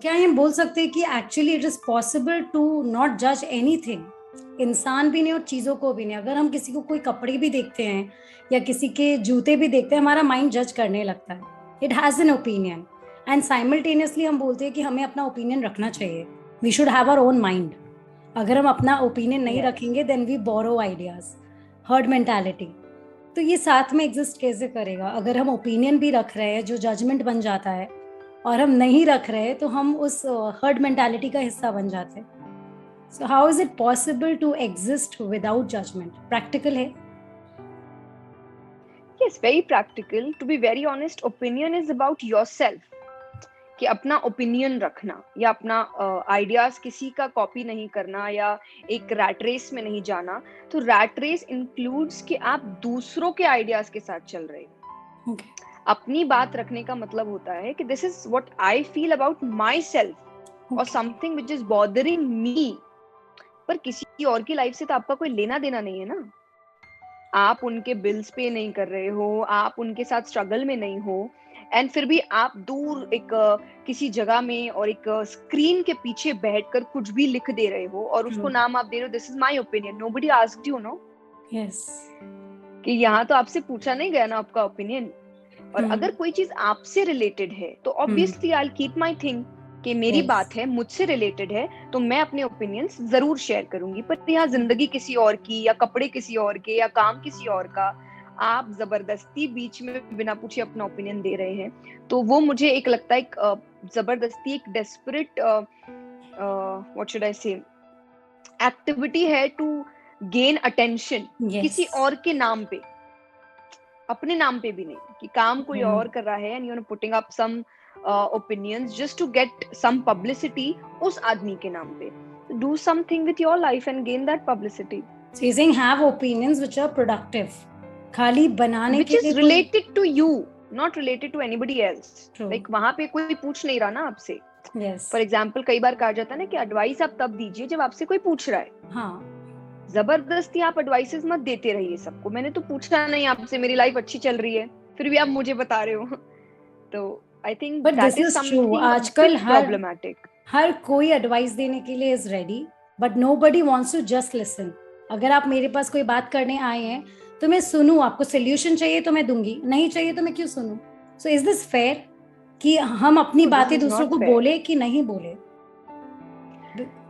क्या हम बोल सकते हैं कि actually it is possible to not जज एनीथिंग, इंसान भी नहीं और चीजों को भी नहीं। अगर हम किसी को कोई कपड़े भी देखते हैं या किसी के जूते भी देखते हैं, हमारा माइंड जज करने लगता है, it has an opinion, and simultaneously हम बोलते हैं कि हमें अपना ओपिनियन रखना चाहिए, we should have our own mind. अगर हम अपना ओपिनियन नहीं Yes. रखेंगे then we borrow ideas, herd mentality. तो ये साथ में एग्जिस्ट कैसे करेगा? अगर हम ओपिनियन भी रख रहे हैं जो जजमेंट बन जाता है, और हम नहीं रख रहे तो हम उस हर्ड मेंटालिटी का हिस्सा बन जाते हैं। So how is it possible to exist without judgement? Practical है? Yes, very practical. To be very honest, opinion is about yourself. कि अपना ओपिनियन रखना या अपना आइडियाज किसी का कॉपी नहीं करना या एक रैट रेस में नहीं जाना। तो रैट रेस इंक्लूड्स कि आप दूसरों के आइडियाज के साथ चल रहे हो। Okay. अपनी बात रखने का मतलब होता है कि this is what I feel about myself और something which is bothering me. पर किसी और की लाइफ से तो आपका कोई लेना देना नहीं है ना। आप उनके बिल्स पे नहीं कर रहे हो, आप उनके साथ स्ट्रगल में नहीं हो, एंड फिर भी आप दूर एक किसी जगह में और एक स्क्रीन के पीछे बैठकर कुछ भी लिख दे रहे हो और उसको नाम आप दे रहे हो this is my opinion. Nobody asked you, no. Yes. कि यहाँ तो आपसे पूछा नहीं गया ना आपका ओपिनियन। और अगर कोई चीज आपसे रिलेटेड है तो obviously I will keep my thing कि मेरी Yes. बात है, मुझसे रिलेटेड है, तो मैं अपने ओपिनियंस जरूर शेयर करूंगी। पर यहाँ जिंदगी किसी और की या कपड़े किसी और के या काम किसी और का, आप जबरदस्ती बीच में बिना पूछे अपना ओपिनियन दे रहे हैं, तो वो मुझे एक लगता है एक जबरदस्ती एक डेस्परेट व्हाट शुड आई से एक्टिविटी है टू गेन अटेंशन Yes. किसी और के नाम पे, अपने नाम पे भी नहीं। कि काम कोई और कर रहा है and you are putting up some opinions just to get some publicity उस आदमी के नाम पे। Do something with your life and gain that publicity. So you're saying have opinions which are productive, खाली बनाने Which के is लिए कोई। related to you, not related to anybody else. True. Like वहां पे कोई पूछ नहीं रहा ना आपसे। Yes. For example, कई बार कहा जाता है ना कि एडवाइस आप तब दीजिए जब आपसे कोई पूछ रहा है। हाँ। जबरदस्ती आप एडवाइसेस मत देते रहिए सबको। मैंने तो पूछा नहीं आपसे, मेरी लाइफ अच्छी चल रही है, फिर भी आप मुझे बता रहे हो। तो I think but that this is is true, something आजकल प्रॉब्लमैटिक। हर कोई एडवाइस देने के लिए is ready, but nobody wants to just listen. अगर आप मेरे पास कोई बात करने आए हैं तो मैं सुनूं, आपको सोल्यूशन चाहिए तो मैं दूंगी, नहीं चाहिए तो मैं क्यों सुनूं? सो इज दिस फेयर कि हम अपनी No, this बातें is दूसरों not को fair. बोले कि नहीं बोले?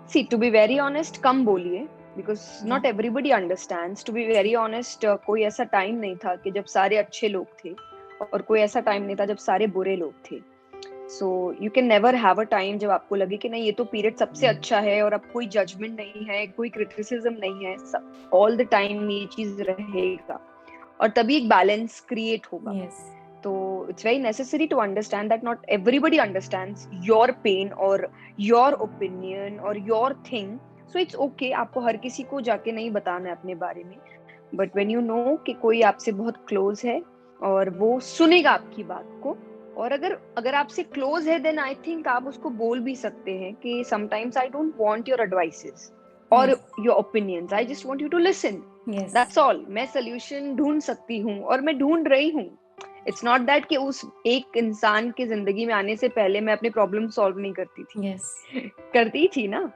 See, to be very honest, कम बोलिए, because not everybody understands. To be very honest, कोई ऐसा टाइम नहीं था कि जब सारे अच्छे लोग थे, और कोई ऐसा टाइम नहीं था जब सारे बुरे लोग थे। So you can never have a time जब आपको लगे कि नहीं ये तो पीरियड सबसे अच्छा है और अब कोई जजमेंट नहीं है, कोई क्रिटिसिज्म नहीं है। ऑल द टाइम ये चीज रहेगा और तभी एक बैलेंस क्रिएट होगा। Yes. तो it's very necessary to understand that not everybody understands your pain or your opinion or your thing. So it's okay, आपको हर किसी को जाके नहीं बताना है अपने बारे में। But when you know कि कोई आपसे बहुत क्लोज है और वो सुनेगा आपकी बात को, और अगर आपसे क्लोज है देन आई थिंक आप उसको बोल भी सकते हैं कि sometimes I don't want your advices और your opinions, I just want you to listen. Yes. That's all. मैं सोल्यूशन ढूंढ सकती हूँ और मैं ढूंढ रही हूँ। इट्स नॉट दैट कि उस एक इंसान के जिंदगी में आने से पहले मैं अपनी प्रॉब्लम सॉल्व नहीं करती थी। Yes. करती थी ना।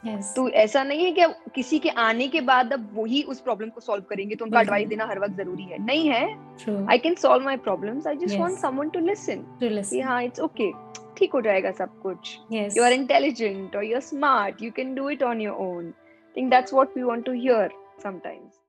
Yes. तो ऐसा नहीं है कि किसी के आने के बाद अब वही उस प्रॉब्लम को सॉल्व करेंगे तो उनका बिल्कुल। एडवाइस देना हर वक्त जरूरी है, नहीं है। True. I can solve my problems, I just Yes. Want someone to listen To कि listen. हाँ इट्स ओके, ठीक हो जाएगा सब कुछ। Yes. यू आर इंटेलिजेंट और you are smart, you can do it on your own. I think that's what we want to hear sometimes.